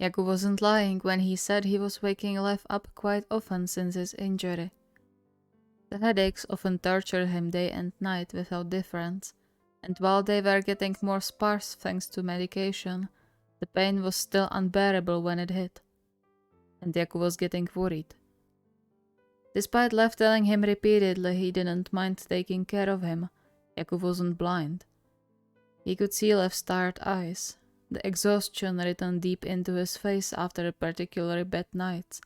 Yaku wasn't lying when he said he was waking Lev up quite often since his injury. The headaches often tortured him day and night without difference, and while they were getting more sparse thanks to medication, the pain was still unbearable when it hit, and Yaku was getting worried. Despite Lev telling him repeatedly he didn't mind taking care of him, Yaku wasn't blind. He could see Lev's tired eyes, the exhaustion written deep into his face after a particularly bad night,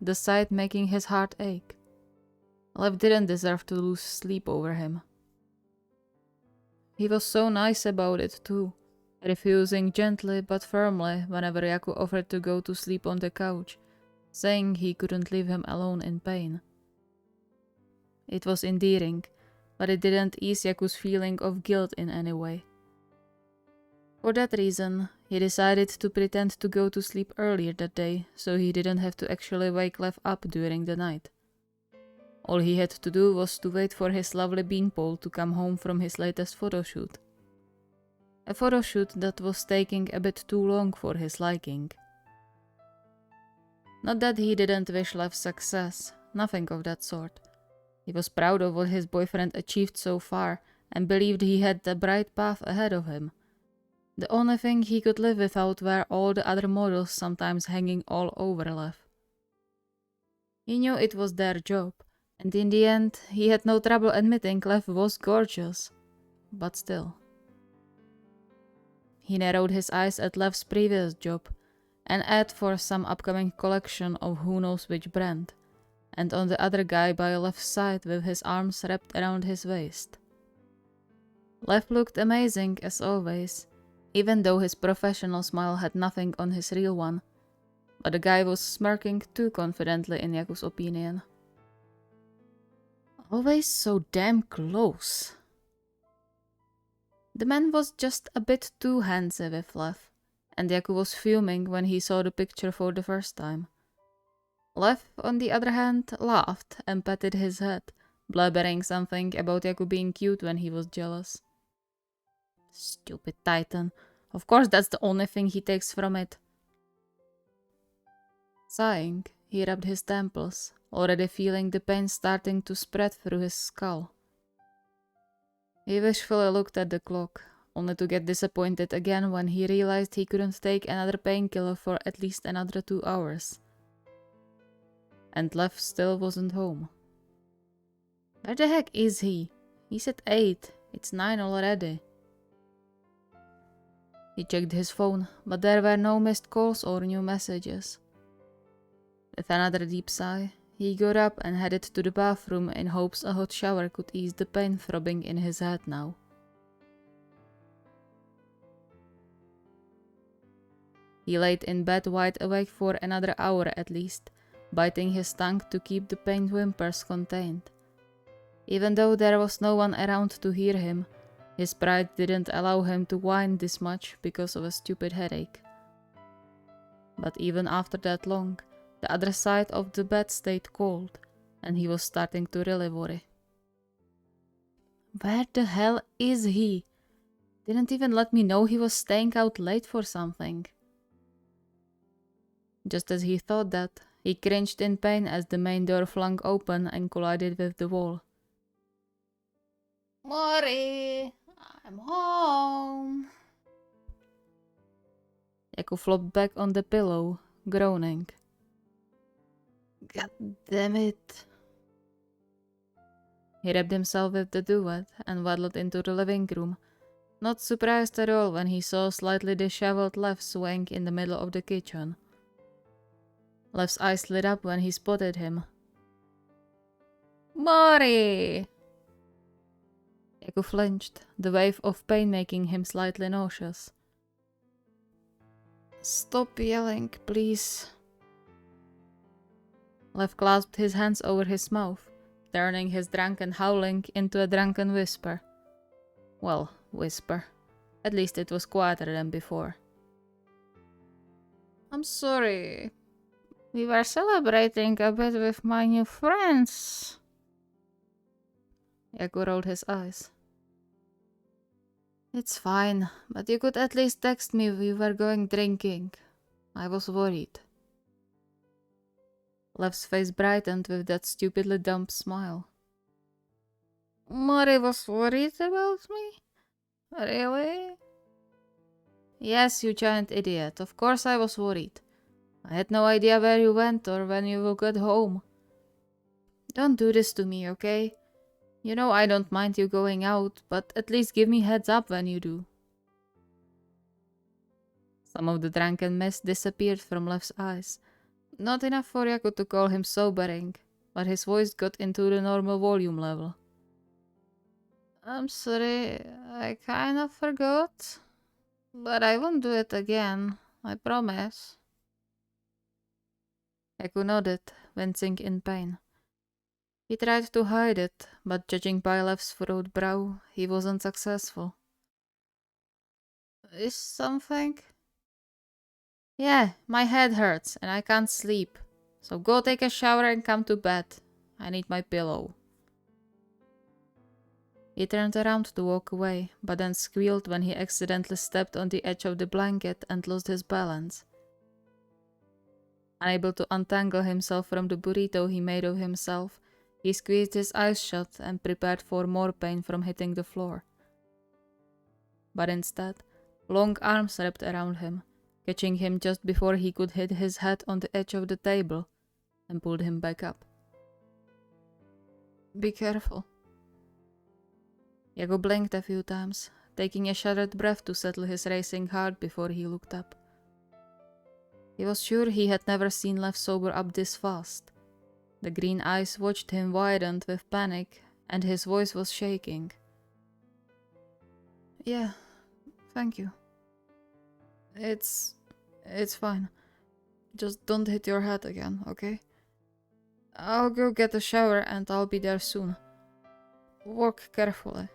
the sight making his heart ache. Lev didn't deserve to lose sleep over him. He was so nice about it too, refusing gently but firmly whenever Yaku offered to go to sleep on the couch, saying he couldn't leave him alone in pain. It was endearing, but it didn't ease Yaku's feeling of guilt in any way. For that reason, he decided to pretend to go to sleep earlier that day, so he didn't have to actually wake Lev up during the night. All he had to do was to wait for his lovely beanpole to come home from his latest photoshoot. A photoshoot that was taking a bit too long for his liking. Not that he didn't wish Lev success, nothing of that sort. He was proud of what his boyfriend achieved so far and believed he had a bright path ahead of him. The only thing he could live without were all the other models sometimes hanging all over Lev. He knew it was their job, and in the end he had no trouble admitting Lev was gorgeous. But still. He narrowed his eyes at Lev's previous job, an ad for some upcoming collection of who knows which brand, and on the other guy by Lev's side with his arms wrapped around his waist. Lev looked amazing as always, even though his professional smile had nothing on his real one, but the guy was smirking too confidently in Yaku's opinion. Always so damn close. The man was just a bit too handsy with Lev, and Yaku was fuming when he saw the picture for the first time. Lev, on the other hand, laughed and patted his head, blabbering something about Yaku being cute when he was jealous. Stupid Titan. Of course that's the only thing he takes from it. Sighing, he rubbed his temples, already feeling the pain starting to spread through his skull. He wishfully looked at the clock, only to get disappointed again when he realized he couldn't take another painkiller for at least another 2 hours. And Lev still wasn't home. Where the heck is he? He's at 8. It's 9 already. He checked his phone, but there were no missed calls or new messages. With another deep sigh, he got up and headed to the bathroom in hopes a hot shower could ease the pain throbbing in his head now. He laid in bed wide awake for another hour at least, biting his tongue to keep the pained whimpers contained. Even though there was no one around to hear him, his pride didn't allow him to whine this much because of a stupid headache. But even after that long, the other side of the bed stayed cold, and he was starting to really worry. Where the hell is he? Didn't even let me know he was staying out late for something. Just as he thought that, he cringed in pain as the main door flung open and collided with the wall. Mori, I'm home. Yaku flopped back on the pillow, groaning. God damn it. He wrapped himself with the duvet and waddled into the living room, not surprised at all when he saw slightly disheveled Lev swaying in the middle of the kitchen. Lev's eyes lit up when he spotted him. Mori! Yaku flinched, the wave of pain making him slightly nauseous. Stop yelling, please. Lev clasped his hands over his mouth, turning his drunken howling into a drunken whisper. Well, whisper. At least it was quieter than before. I'm sorry. We were celebrating a bit with my new friends. Yaku rolled his eyes. It's fine, but you could at least text me we were going drinking. I was worried. Lev's face brightened with that stupidly dumb smile. Mori was worried about me? Really? Yes, you giant idiot. Of course I was worried. I had no idea where you went or when you will get home. Don't do this to me, okay? You know I don't mind you going out, but at least give me heads up when you do. Some of the drunken mist disappeared from Lev's eyes. Not enough for Yaku to call him sobering, but his voice got into the normal volume level. I'm sorry, I kind of forgot. But I won't do it again, I promise. Yaku nodded, wincing in pain. He tried to hide it, but judging by Lev's furrowed brow, he wasn't successful. Is something? Yeah, my head hurts and I can't sleep. So go take a shower and come to bed. I need my pillow. He turned around to walk away, but then squealed when he accidentally stepped on the edge of the blanket and lost his balance. Unable to untangle himself from the burrito he made of himself, he squeezed his eyes shut and prepared for more pain from hitting the floor. But instead, long arms wrapped around him, catching him just before he could hit his head on the edge of the table, and pulled him back up. Be careful. Yaku blinked a few times, taking a shattered breath to settle his racing heart before he looked up. He was sure he had never seen Lev sober up this fast. The green eyes watched him widened with panic, and his voice was shaking. Yeah, thank you. It's fine. Just don't hit your head again, okay? I'll go get a shower and I'll be there soon. Walk carefully.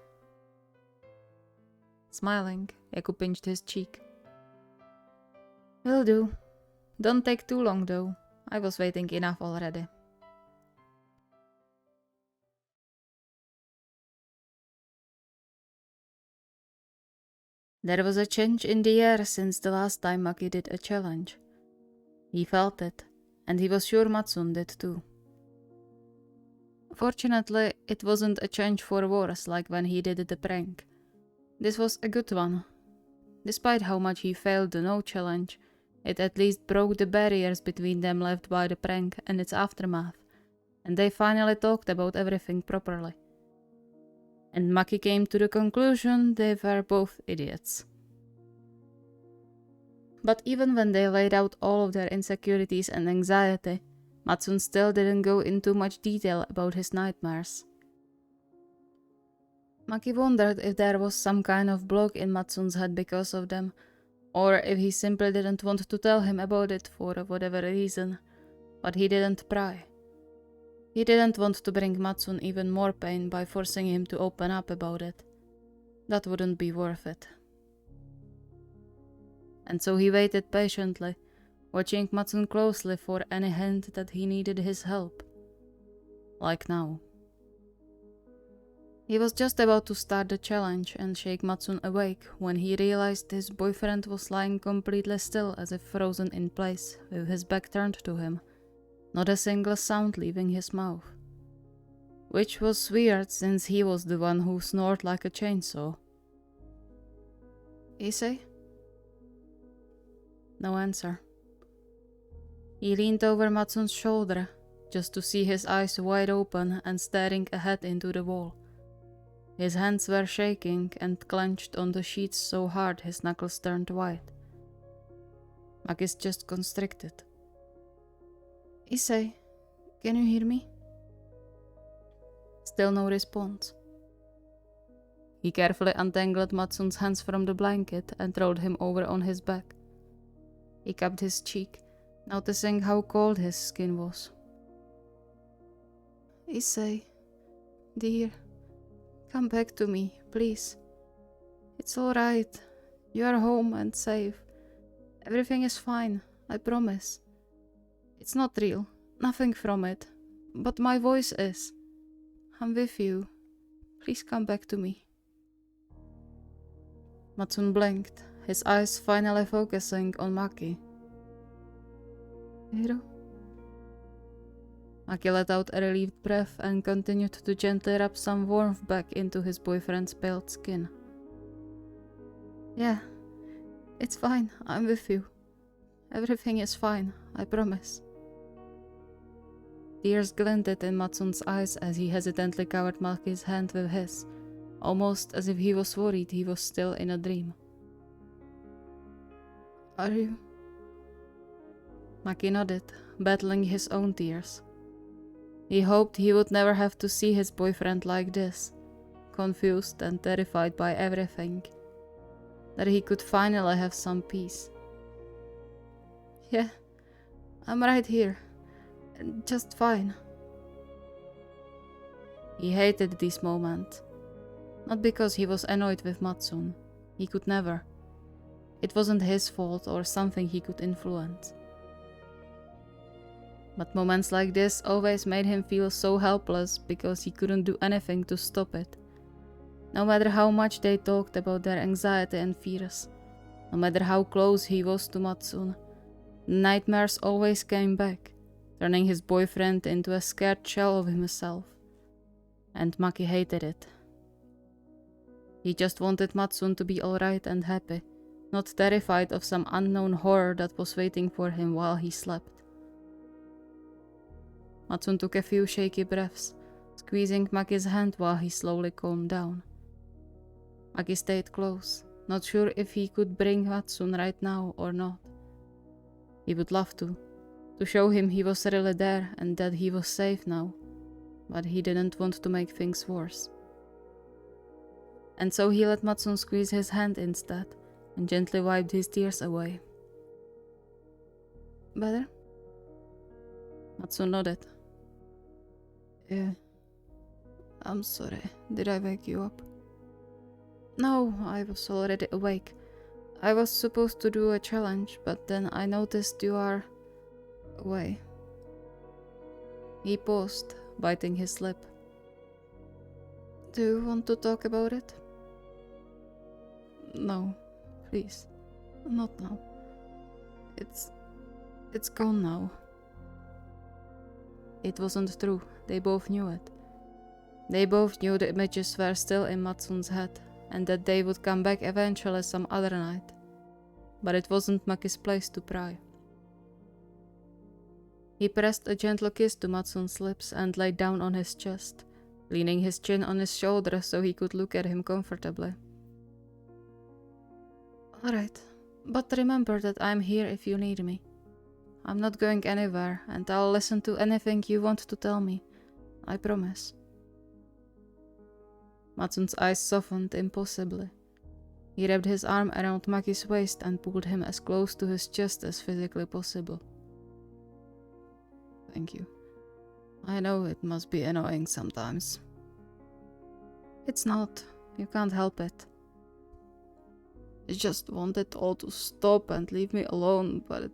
Smiling, Yaku pinched his cheek. Will do. Don't take too long though. I was waiting enough already. There was a change in the air since the last time Maki did a challenge. He felt it, and he was sure Matsun did too. Fortunately, it wasn't a change for worse like when he did the prank. This was a good one. Despite how much he failed the no challenge, it at least broke the barriers between them left by the prank and its aftermath, and they finally talked about everything properly. And Maki came to the conclusion they were both idiots. But even when they laid out all of their insecurities and anxiety, Matsun still didn't go into much detail about his nightmares. Maki wondered if there was some kind of block in Matsun's head because of them, or if he simply didn't want to tell him about it for whatever reason, but he didn't pry. He didn't want to bring Matsun even more pain by forcing him to open up about it. That wouldn't be worth it. And so he waited patiently, watching Matsun closely for any hint that he needed his help. Like now. He was just about to start the challenge and shake Matsun awake when he realized his boyfriend was lying completely still as if frozen in place, with his back turned to him, not a single sound leaving his mouth. Which was weird since he was the one who snored like a chainsaw. Issei? No answer. He leaned over Matsun's shoulder, just to see his eyes wide open and staring ahead into the wall. His hands were shaking and clenched on the sheets so hard his knuckles turned white. Maki's just constricted. Issei, can you hear me? Still no response. He carefully untangled Matsun's hands from the blanket and rolled him over on his back. He cupped his cheek, noticing how cold his skin was. Issei, dear, come back to me, please. It's alright. You are home and safe. Everything is fine, I promise. It's not real, nothing from it, but my voice is. I'm with you. Please come back to me. Matsun blinked, his eyes finally focusing on Maki. Hiro? Maki let out a relieved breath and continued to gently rub some warmth back into his boyfriend's pale skin. Yeah, it's fine, I'm with you. Everything is fine, I promise. Tears glinted in Matsun's eyes as he hesitantly covered Maki's hand with his, almost as if he was worried he was still in a dream. Are you? Maki nodded, battling his own tears. He hoped he would never have to see his boyfriend like this, confused and terrified by everything. That he could finally have some peace. Yeah, I'm right here. Just fine. He hated this moment. Not because he was annoyed with Matsun. He could never. It wasn't his fault or something he could influence. But moments like this always made him feel so helpless because he couldn't do anything to stop it. No matter how much they talked about their anxiety and fears, no matter how close he was to Matsun, nightmares always came back, turning his boyfriend into a scared shell of himself. And Maki hated it. He just wanted Matsun to be alright and happy, not terrified of some unknown horror that was waiting for him while he slept. Matsun took a few shaky breaths, squeezing Maki's hand while he slowly calmed down. Maki stayed close, not sure if he could bring Matsun right now or not. He would love to show him he was really there and that he was safe now, but he didn't want to make things worse. And so he let Matsun squeeze his hand instead, and gently wiped his tears away. Better? Matsun nodded. Yeah. I'm sorry, did I wake you up? No, I was already awake. I was supposed to do a challenge, but then I noticed you are away. He paused, biting his lip. Do you want to talk about it? No, please. Not now. It's gone now. It wasn't true. They both knew it. They both knew the images were still in Matsun's head, and that they would come back eventually some other night. But it wasn't Maki's place to pry. He pressed a gentle kiss to Matsun's lips and lay down on his chest, leaning his chin on his shoulder so he could look at him comfortably. Alright, but remember that I'm here if you need me. I'm not going anywhere, and I'll listen to anything you want to tell me. I promise. Matsun's eyes softened impossibly. He wrapped his arm around Maki's waist and pulled him as close to his chest as physically possible. Thank you. I know it must be annoying sometimes. It's not. You can't help it. I just want it all to stop and leave me alone, but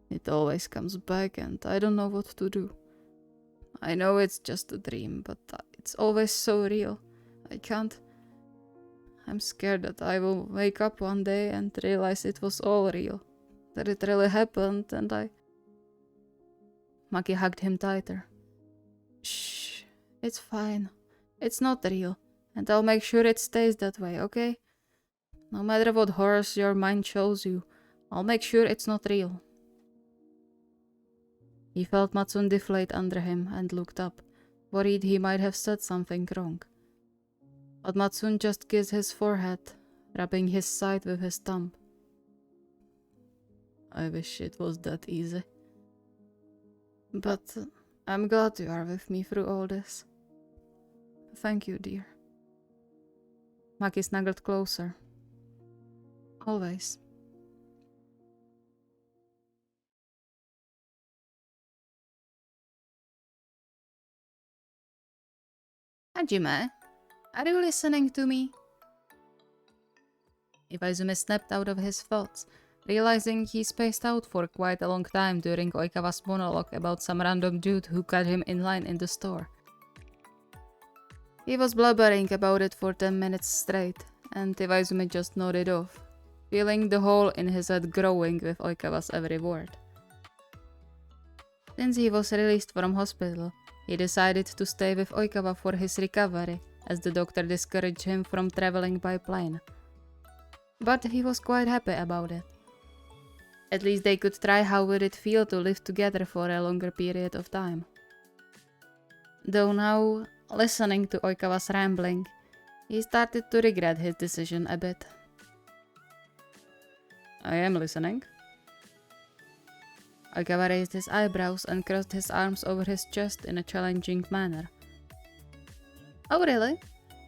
it always comes back and I don't know what to do. I know it's just a dream, but it's always so real. I can't... I'm scared that I will wake up one day and realize it was all real. That it really happened and I... Maki hugged him tighter. Shh, it's fine. It's not real, and I'll make sure it stays that way, okay? No matter what horrors your mind shows you, I'll make sure it's not real. He felt Matsun deflate under him and looked up, worried he might have said something wrong. But Matsun just kissed his forehead, rubbing his side with his thumb. I wish it was that easy. But I'm glad you are with me through all this. Thank you, dear. Maki snuggled closer. Always. Hajime, are you listening to me? Iwaizumi snapped out of his thoughts, realizing he spaced out for quite a long time during Oikawa's monologue about some random dude who cut him in line in the store. He was blubbering about it for 10 minutes straight, and Iwaizumi just nodded off, feeling the hole in his head growing with Oikawa's every word. Since he was released from hospital, he decided to stay with Oikawa for his recovery, as the doctor discouraged him from traveling by plane. But he was quite happy about it. At least they could try how would it feel to live together for a longer period of time. Though now, listening to Oikawa's rambling, he started to regret his decision a bit. I am listening. Oikawa raised his eyebrows and crossed his arms over his chest in a challenging manner. Oh really?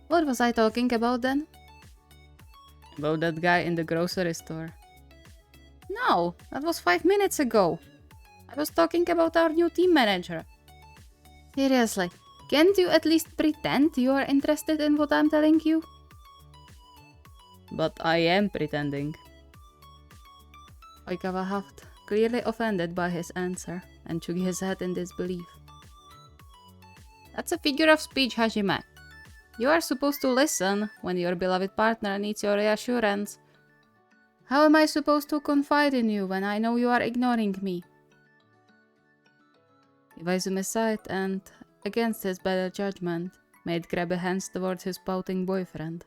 What was I talking about then? About that guy in the grocery store. No, that was 5 minutes ago. I was talking about our new team manager. Seriously, can't you at least pretend you are interested in what I'm telling you? But I am pretending. Oikawa huffed, clearly offended by his answer, and shook his head in disbelief. That's a figure of speech, Hajime. You are supposed to listen when your beloved partner needs your reassurance. How am I supposed to confide in you when I know you are ignoring me? Iwaizumi sighed and, against his better judgment, made grabby hands towards his pouting boyfriend.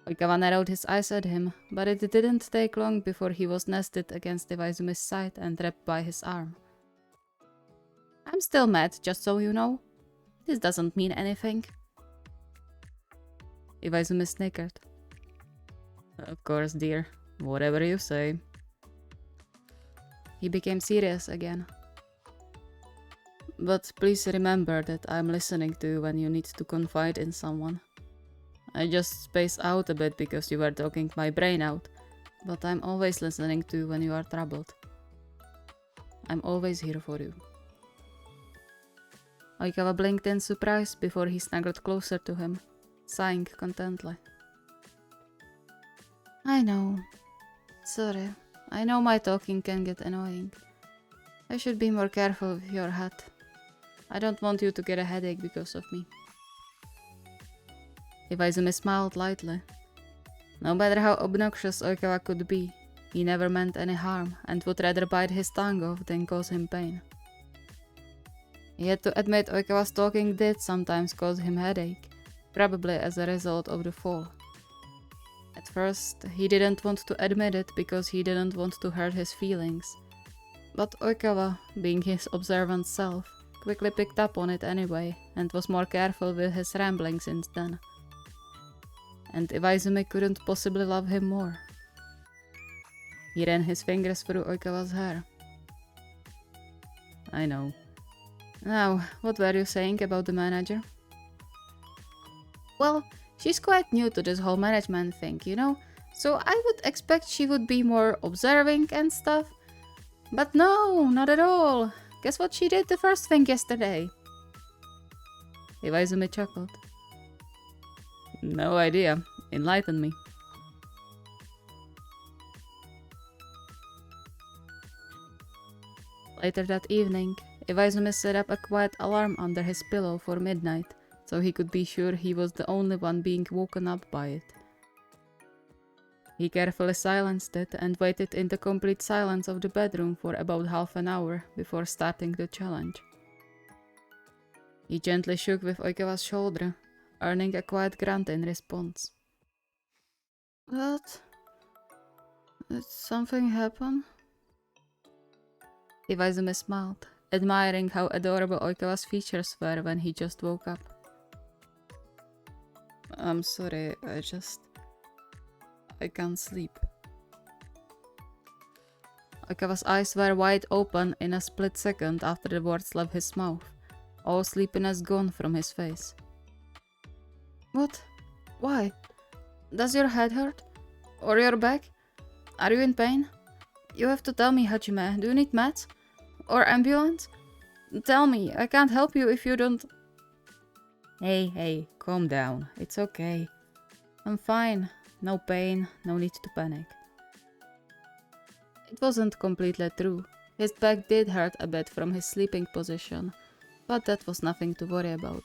Oikawa narrowed his eyes at him, but it didn't take long before he was nested against Iwaizumi's side and wrapped by his arm. I'm still mad, just so you know. This doesn't mean anything. Iwaizumi snickered. Of course, dear. Whatever you say. He became serious again. But please remember that I'm listening to you when you need to confide in someone. I just spaced out a bit because you were talking my brain out, but I'm always listening to you when you are troubled. I'm always here for you. Oikawa blinked in surprise before he snuggled closer to him, sighing contently. I know. Sorry. I know my talking can get annoying. I should be more careful with your hat. I don't want you to get a headache because of me. Iwaizumi smiled lightly. No matter how obnoxious Oikawa could be, he never meant any harm and would rather bite his tongue off than cause him pain. He had to admit Oikawa's talking did sometimes cause him headache, probably as a result of the fall. At first, he didn't want to admit it because he didn't want to hurt his feelings. But Oikawa, being his observant self, quickly picked up on it anyway and was more careful with his rambling since then. And Iwaizumi couldn't possibly love him more. He ran his fingers through Oikawa's hair. I know. Now, what were you saying about the manager? Well, she's quite new to this whole management thing, you know, so I would expect she would be more observing and stuff. But no, not at all. Guess what she did the first thing yesterday? Iwaizumi chuckled. No idea. Enlighten me. Later that evening, Iwaizumi set up a quiet alarm under his pillow for midnight, so he could be sure he was the only one being woken up by it. He carefully silenced it and waited in the complete silence of the bedroom for about half an hour before starting the challenge. He gently shook with Oikawa's shoulder, earning a quiet grunt in response. What? Did something happen? Iwaizumi smiled, admiring how adorable Oikawa's features were when he just woke up. I'm sorry, I can't sleep. Oikawa's eyes were wide open in a split second after the words left his mouth, all sleepiness gone from his face. What? Why? Does your head hurt? Or your back? Are you in pain? You have to tell me, Hajime. Do you need meds? Or ambulance? Tell me, I can't help you if you don't... Hey, calm down. It's okay. I'm fine. No pain, no need to panic. It wasn't completely true. His back did hurt a bit from his sleeping position, but that was nothing to worry about.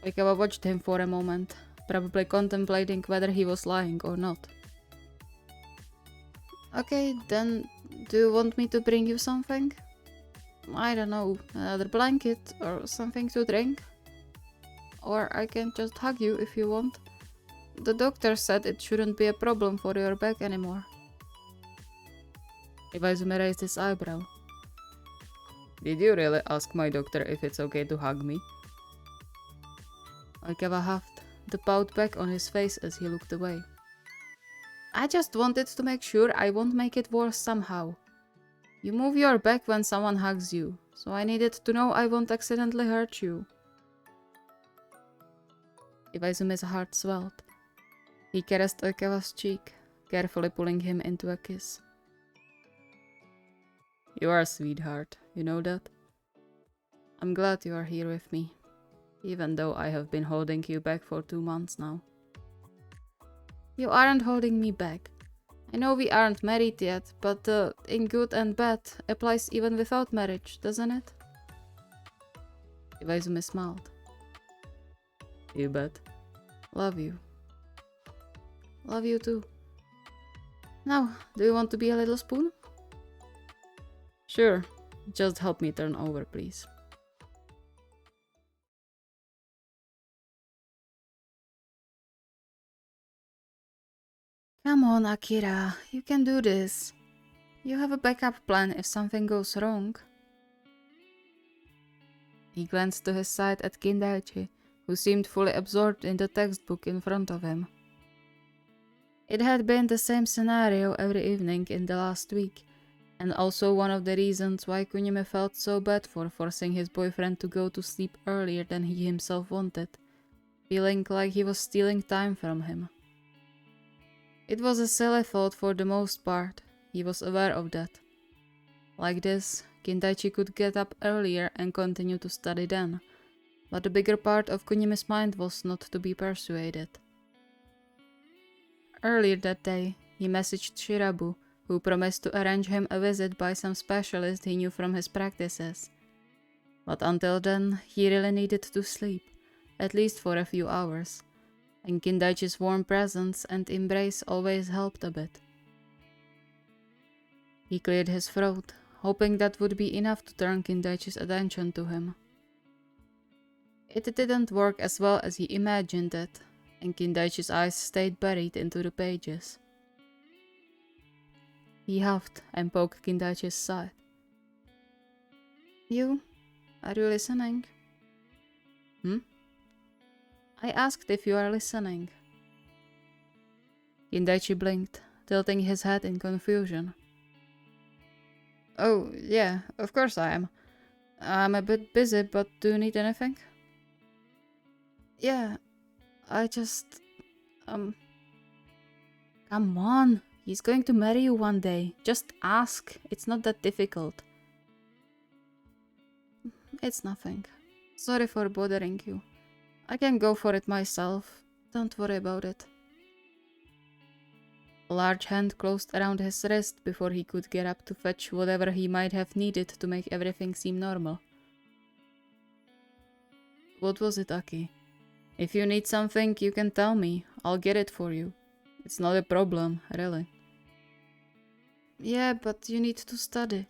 Oikawa watched him for a moment, probably contemplating whether he was lying or not. Okay, then do you want me to bring you something? I don't know, another blanket or something to drink? Or I can just hug you if you want. The doctor said it shouldn't be a problem for your back anymore. Iwaizumi raised his eyebrow. Did you really ask my doctor if it's okay to hug me? Oikawa huffed, the pout back on his face as he looked away. I just wanted to make sure I won't make it worse somehow. You move your back when someone hugs you, so I needed to know I won't accidentally hurt you. Iwaizumi's heart swelled. He caressed Oikawa's cheek, carefully pulling him into a kiss. You are a sweetheart, you know that? I'm glad you are here with me, even though I have been holding you back for 2 months now. You aren't holding me back. I know we aren't married yet, but in good and bad applies even without marriage, doesn't it? Iwaizumi smiled. You bet. Love you. Love you too. Now, do you want to be a little spoon? Sure. Just help me turn over, please. Come on, Akira. You can do this. You have a backup plan if something goes wrong. He glanced to his side at Kindaichi, who seemed fully absorbed in the textbook in front of him. It had been the same scenario every evening in the last week, and also one of the reasons why Kunimi felt so bad for forcing his boyfriend to go to sleep earlier than he himself wanted, feeling like he was stealing time from him. It was a silly thought for the most part, he was aware of that. Like this, Kindaichi could get up earlier and continue to study then, but the bigger part of Kunimi's mind was not to be persuaded. Earlier that day, he messaged Shirabu, who promised to arrange him a visit by some specialist he knew from his practices. But until then, he really needed to sleep, at least for a few hours, and Kindaichi's warm presence and embrace always helped a bit. He cleared his throat, hoping that would be enough to turn Kindaichi's attention to him. It didn't work as well as he imagined it, and Kindaichi's eyes stayed buried into the pages. He huffed and poked Kindaichi's side. You? Are you listening? I asked if you are listening. Kindaichi blinked, tilting his head in confusion. Oh, yeah, of course I am. I'm a bit busy, but do you need anything? Yeah, I just... Come on, he's going to marry you one day. Just ask, it's not that difficult. It's nothing. Sorry for bothering you. I can go for it myself. Don't worry about it. A large hand closed around his wrist before he could get up to fetch whatever he might have needed to make everything seem normal. What was it, Aki? If you need something, you can tell me. I'll get it for you. It's not a problem, really. Yeah, but you need to study.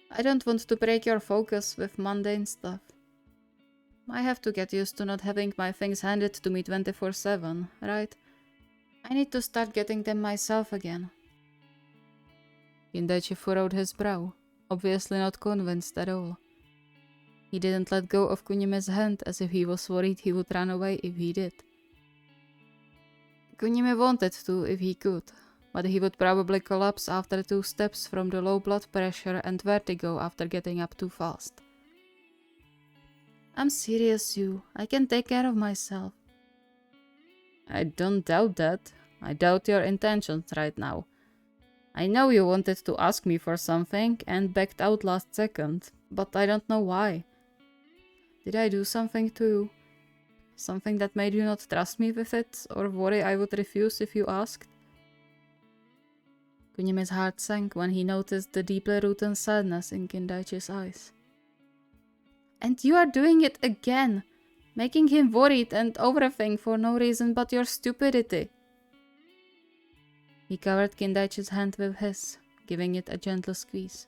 I don't want to break your focus with mundane stuff. I have to get used to not having my things handed to me 24/7, right? I need to start getting them myself again. Kindaichi furrowed his brow, obviously not convinced at all. He didn't let go of Kunimi's hand as if he was worried he would run away if he did. Kunimi wanted to if he could, but he would probably collapse after 2 steps from the low blood pressure and vertigo after getting up too fast. I'm serious, you. I can take care of myself. I don't doubt that. I doubt your intentions right now. I know you wanted to ask me for something and backed out last second, but I don't know why. Did I do something to you? Something that made you not trust me with it, or worry I would refuse if you asked? Kunimi's heart sank when he noticed the deeply rooted sadness in Kindaichi's eyes. And you are doing it again, making him worried and overthink for no reason but your stupidity. He covered Kindaichi's hand with his, giving it a gentle squeeze.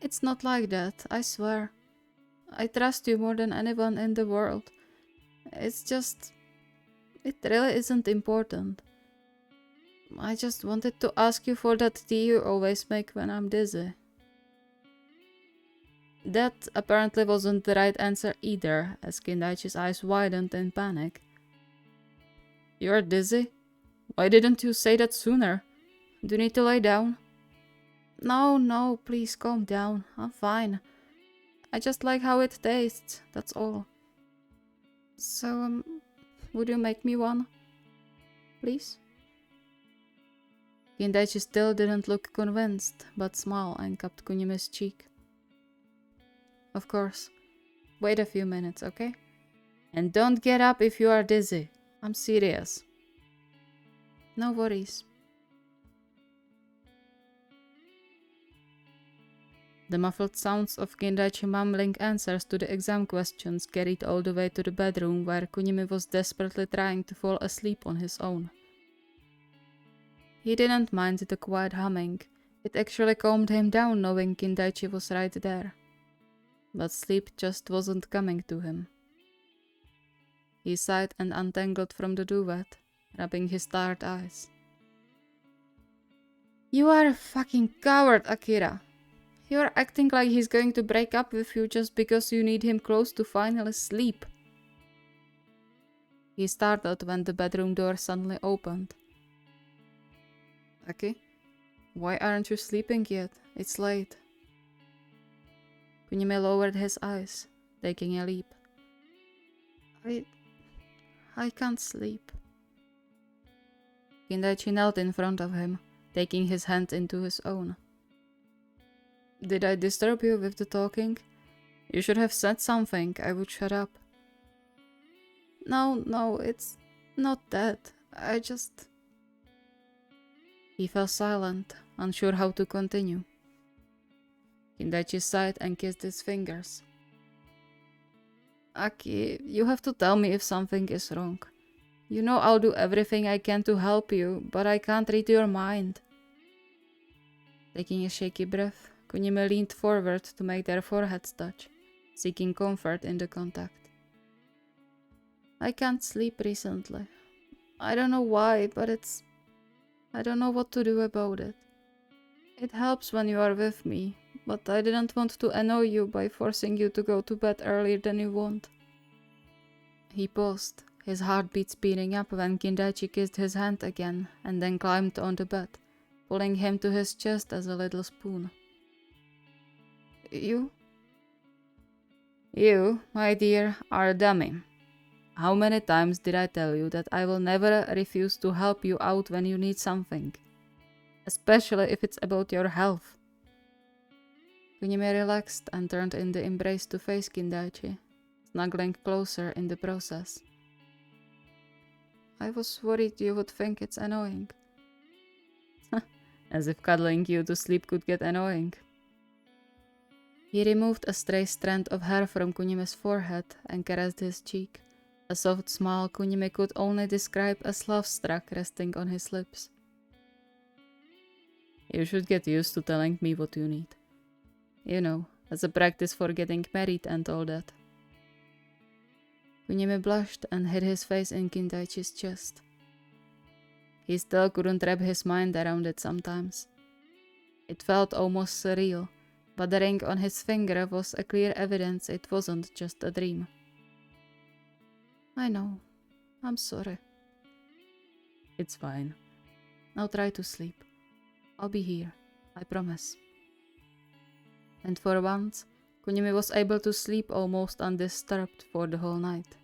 It's not like that, I swear. I trust you more than anyone in the world. It's just... it really isn't important. I just wanted to ask you for that tea you always make when I'm dizzy. That apparently wasn't the right answer either, as Kindaichi's eyes widened in panic. You're dizzy? Why didn't you say that sooner? Do you need to lie down? No, please calm down. I'm fine. I just like how it tastes, that's all. So, would you make me one? Please? Kindaichi still didn't look convinced, but smiled and cupped Kunimi's cheek. Of course. Wait a few minutes, okay? And don't get up if you are dizzy. I'm serious. No worries. The muffled sounds of Kindaichi mumbling answers to the exam questions carried all the way to the bedroom where Kunimi was desperately trying to fall asleep on his own. He didn't mind the quiet humming. It actually calmed him down knowing Kindaichi was right there. But sleep just wasn't coming to him. He sighed and untangled from the duvet, rubbing his tired eyes. You are a fucking coward, Akira. You are acting like he's going to break up with you just because you need him close to finally sleep. He startled when the bedroom door suddenly opened. Aki, why aren't you sleeping yet? It's late. Kunimi lowered his eyes, taking a leap. I can't sleep. Kindaichi knelt in front of him, taking his hand into his own. Did I disturb you with the talking? You should have said something, I would shut up. No, it's not that. I just... He fell silent, unsure how to continue. Kindaichi sighed and kissed his fingers. Aki, you have to tell me if something is wrong. You know I'll do everything I can to help you, but I can't read your mind. Taking a shaky breath, Kunimi leaned forward to make their foreheads touch, seeking comfort in the contact. I can't sleep recently. I don't know why, but I don't know what to do about it. It helps when you are with me, but I didn't want to annoy you by forcing you to go to bed earlier than you want. He paused, his heartbeat speeding up when Kindaichi kissed his hand again and then climbed on the bed, pulling him to his chest as a little spoon. You, my dear, are a dummy. How many times did I tell you that I will never refuse to help you out when you need something? Especially if it's about your health. Kunimi relaxed and turned in the embrace to face Kindaichi, snuggling closer in the process. I was worried you would think it's annoying. As if cuddling you to sleep could get annoying. He removed a stray strand of hair from Kunimi's forehead and caressed his cheek, a soft smile Kunimi could only describe as love-struck resting on his lips. You should get used to telling me what you need. You know, as a practice for getting married and all that. Kunimi blushed and hid his face in Kindaichi's chest. He still couldn't wrap his mind around it sometimes. It felt almost surreal, but the ring on his finger was a clear evidence it wasn't just a dream. I know. I'm sorry. It's fine. Now try to sleep. I'll be here. I promise. And for once, Kunimi was able to sleep almost undisturbed for the whole night.